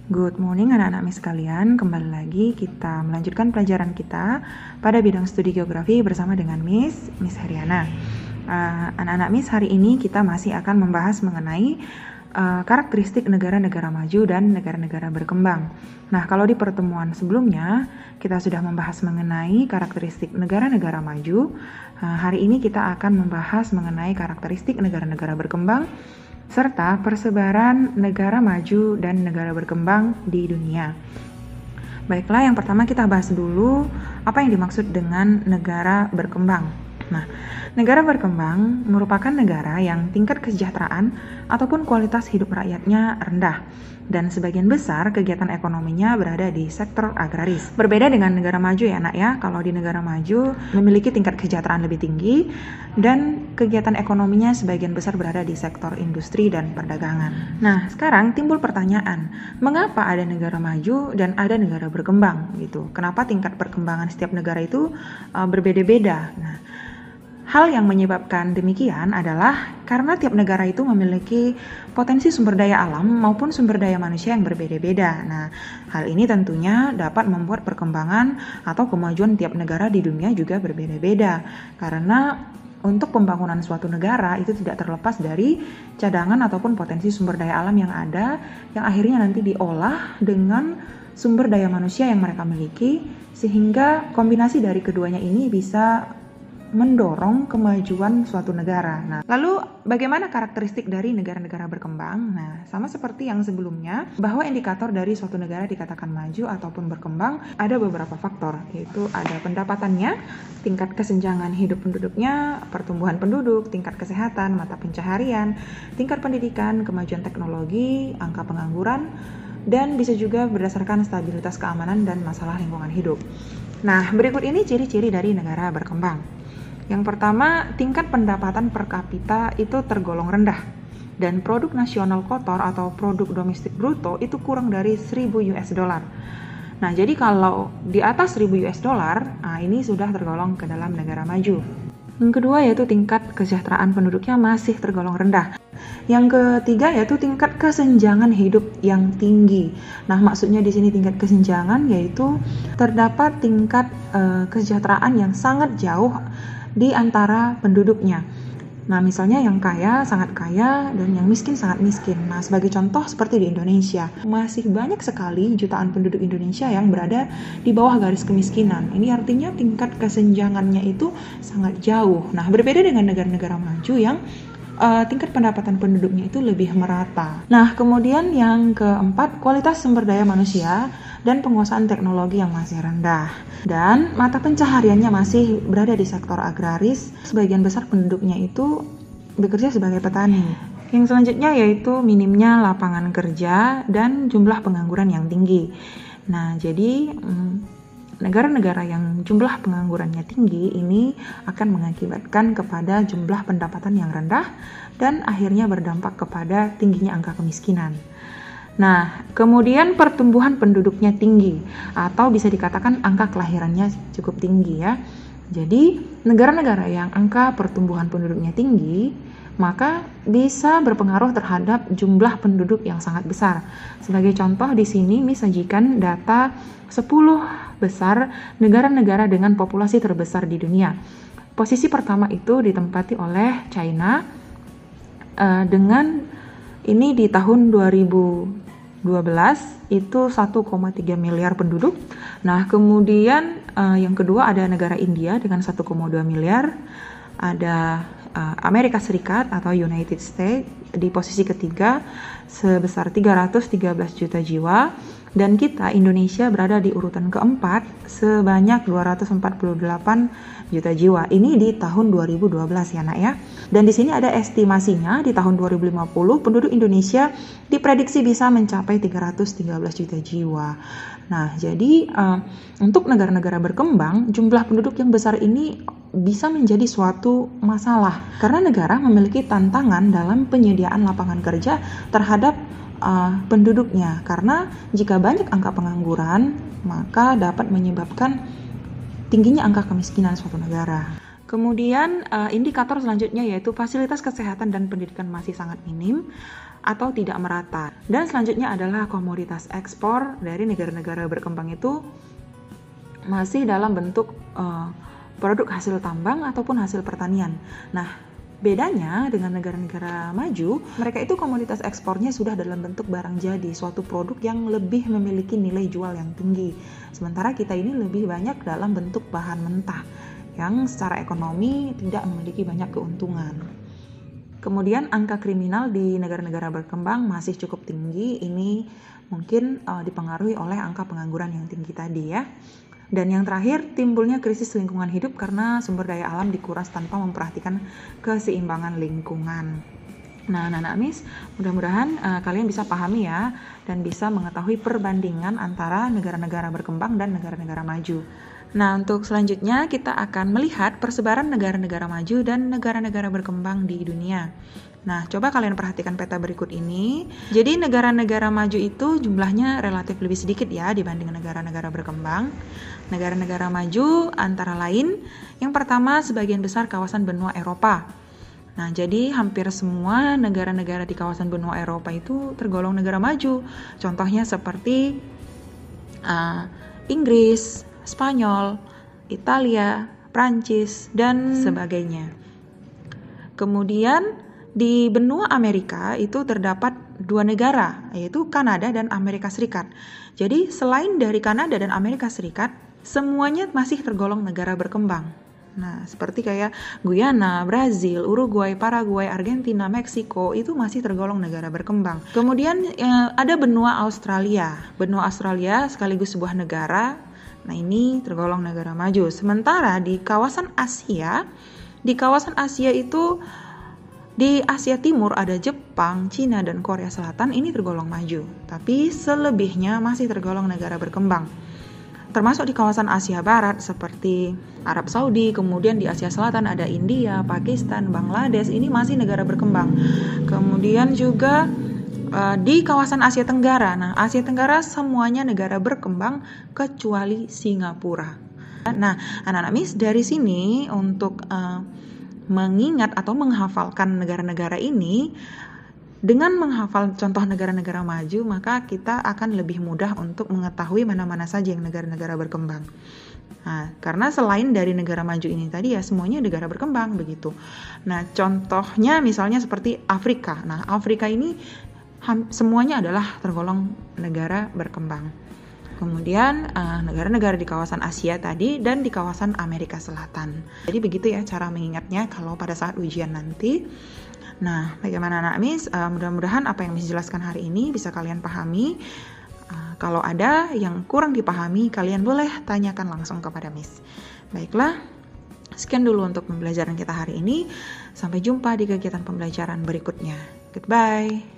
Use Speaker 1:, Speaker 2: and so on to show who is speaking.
Speaker 1: Good morning anak-anak Miss sekalian, kembali lagi kita melanjutkan pelajaran kita pada bidang studi geografi bersama dengan Miss Heriana. Anak-anak Miss, hari ini kita masih akan membahas mengenai karakteristik negara-negara maju dan negara-negara berkembang. Nah, kalau di pertemuan sebelumnya kita sudah membahas mengenai karakteristik negara-negara maju, hari ini kita akan membahas mengenai karakteristik negara-negara berkembang serta persebaran negara maju dan negara berkembang di dunia. Baiklah, yang pertama kita bahas dulu apa yang dimaksud dengan negara berkembang. Nah, negara berkembang merupakan negara yang tingkat kesejahteraan ataupun kualitas hidup rakyatnya rendah dan sebagian besar kegiatan ekonominya berada di sektor agraris. Berbeda dengan negara maju ya nak ya, kalau di negara maju memiliki tingkat kesejahteraan lebih tinggi dan kegiatan ekonominya sebagian besar berada di sektor industri dan perdagangan. Nah, sekarang timbul pertanyaan, mengapa ada negara maju dan ada negara berkembang gitu? Kenapa tingkat perkembangan setiap negara itu berbeda-beda? Nah, hal yang menyebabkan demikian adalah karena tiap negara itu memiliki potensi sumber daya alam maupun sumber daya manusia yang berbeda-beda. Nah, hal ini tentunya dapat membuat perkembangan atau kemajuan tiap negara di dunia juga berbeda-beda. Karena untuk pembangunan suatu negara itu tidak terlepas dari cadangan ataupun potensi sumber daya alam yang ada, yang akhirnya nanti diolah dengan sumber daya manusia yang mereka miliki, sehingga kombinasi dari keduanya ini bisa mendorong kemajuan suatu negara. Nah, lalu bagaimana karakteristik dari negara-negara berkembang? Nah, sama seperti yang sebelumnya, bahwa indikator dari suatu negara dikatakan maju ataupun berkembang ada beberapa faktor, yaitu ada pendapatannya, tingkat kesenjangan hidup penduduknya, pertumbuhan penduduk, tingkat kesehatan, mata pencaharian, tingkat pendidikan, kemajuan teknologi, angka pengangguran, dan bisa juga berdasarkan stabilitas keamanan dan masalah lingkungan hidup. Nah, berikut ini ciri-ciri dari negara berkembang. Yang pertama, tingkat pendapatan per kapita itu tergolong rendah dan produk nasional kotor atau produk domestik bruto itu kurang dari 1.000 US dollar. Nah, jadi kalau di atas 1.000 US dollar, ini sudah tergolong ke dalam negara maju. Yang kedua yaitu tingkat kesejahteraan penduduknya masih tergolong rendah. Yang ketiga yaitu tingkat kesenjangan hidup yang tinggi. Nah, maksudnya di sini tingkat kesenjangan yaitu terdapat tingkat kesejahteraan yang sangat jauh di antara penduduknya. Nah, misalnya yang kaya sangat kaya dan yang miskin sangat miskin. Nah, sebagai contoh seperti di Indonesia, masih banyak sekali jutaan penduduk Indonesia yang berada di bawah garis kemiskinan. Ini artinya tingkat kesenjangannya itu sangat jauh. Nah, berbeda dengan negara-negara maju yang tingkat pendapatan penduduknya itu lebih merata. Nah, kemudian yang keempat, kualitas sumber daya manusia dan penguasaan teknologi yang masih rendah. Dan mata pencahariannya masih berada di sektor agraris, sebagian besar penduduknya itu bekerja sebagai petani. Yang selanjutnya yaitu minimnya lapangan kerja dan jumlah pengangguran yang tinggi. Nah, jadi negara-negara yang jumlah penganggurannya tinggi ini akan mengakibatkan kepada jumlah pendapatan yang rendah dan akhirnya berdampak kepada tingginya angka kemiskinan. Nah, kemudian pertumbuhan penduduknya tinggi atau bisa dikatakan angka kelahirannya cukup tinggi ya. Jadi, negara-negara yang angka pertumbuhan penduduknya tinggi maka bisa berpengaruh terhadap jumlah penduduk yang sangat besar. Sebagai contoh di sini disajikan data 10 besar negara-negara dengan populasi terbesar di dunia. Posisi pertama itu ditempati oleh China dengan ini di tahun 2012 itu 1,3 miliar penduduk. Nah, kemudian yang kedua ada negara India dengan 1,2 miliar. Ada Amerika Serikat atau United States di posisi ketiga sebesar 313 juta jiwa. Dan kita, Indonesia, berada di urutan keempat sebanyak 248 juta jiwa. Ini di tahun 2012 ya nak ya. Dan di sini ada estimasinya di tahun 2050 penduduk Indonesia diprediksi bisa mencapai 313 juta jiwa. Nah, jadi untuk negara-negara berkembang, jumlah penduduk yang besar ini bisa menjadi suatu masalah. Karena negara memiliki tantangan dalam penyediaan lapangan kerja terhadap penduduknya, karena jika banyak angka pengangguran maka dapat menyebabkan tingginya angka kemiskinan suatu negara. Kemudian indikator selanjutnya yaitu fasilitas kesehatan dan pendidikan masih sangat minim. atau tidak merata. Dan selanjutnya adalah komoditas ekspor dari negara-negara berkembang itu masih dalam bentuk produk hasil tambang ataupun hasil pertanian. Nah, bedanya dengan negara-negara maju, mereka itu komoditas ekspornya sudah dalam bentuk barang jadi, suatu produk yang lebih memiliki nilai jual yang tinggi. Sementara kita ini lebih banyak dalam bentuk bahan mentah, yang secara ekonomi tidak memiliki banyak keuntungan. Kemudian angka kriminal di negara-negara berkembang masih cukup tinggi, ini mungkin dipengaruhi oleh angka pengangguran yang tinggi tadi ya. Dan yang terakhir, timbulnya krisis lingkungan hidup karena sumber daya alam dikuras tanpa memperhatikan keseimbangan lingkungan. Nah, anak-anak MIS, mudah-mudahan kalian bisa pahami ya, dan bisa mengetahui perbandingan antara negara-negara berkembang dan negara-negara maju. Nah, untuk selanjutnya kita akan melihat persebaran negara-negara maju dan negara-negara berkembang di dunia. Nah, coba kalian perhatikan peta berikut ini. Jadi negara-negara maju itu jumlahnya relatif lebih sedikit ya dibanding negara-negara berkembang. Negara-negara maju antara lain, yang pertama sebagian besar kawasan benua Eropa. Nah, jadi hampir semua negara-negara di kawasan benua Eropa itu tergolong negara maju. Contohnya seperti Inggris, Spanyol, Italia, Prancis, dan sebagainya. Kemudian di benua Amerika itu terdapat 2 negara, yaitu Kanada dan Amerika Serikat. Jadi selain dari Kanada dan Amerika Serikat, semuanya masih tergolong negara berkembang. Nah, seperti kayak Guyana, Brazil, Uruguay, Paraguay, Argentina, Meksiko, itu masih tergolong negara berkembang. Kemudian ada benua Australia. Benua Australia sekaligus sebuah negara. Nah, ini tergolong negara maju. Sementara di kawasan Asia itu di Asia Timur ada Jepang, Cina, dan Korea Selatan, ini tergolong maju. Tapi selebihnya masih tergolong negara berkembang. Termasuk di kawasan Asia Barat seperti Arab Saudi, kemudian di Asia Selatan ada India, Pakistan, Bangladesh, ini masih negara berkembang. Kemudian juga di kawasan Asia Tenggara. Nah, Asia Tenggara semuanya negara berkembang kecuali Singapura. Nah, anak-anak MIS dari sini untuk mengingat atau menghafalkan negara-negara ini, dengan menghafal contoh negara-negara maju, maka kita akan lebih mudah untuk mengetahui mana-mana saja yang negara-negara berkembang. Nah, karena selain dari negara maju ini tadi ya semuanya negara berkembang begitu. Nah, contohnya misalnya seperti Afrika. Nah, Afrika ini semuanya adalah tergolong negara berkembang. Kemudian negara-negara di kawasan Asia tadi dan di kawasan Amerika Selatan. Jadi begitu ya cara mengingatnya kalau pada saat ujian nanti. Nah, bagaimana anak MIS? Mudah-mudahan apa yang MIS jelaskan hari ini bisa kalian pahami. Kalau ada yang kurang dipahami, kalian boleh tanyakan langsung kepada MIS. Baiklah, sekian dulu untuk pembelajaran kita hari ini. Sampai jumpa di kegiatan pembelajaran berikutnya. Goodbye.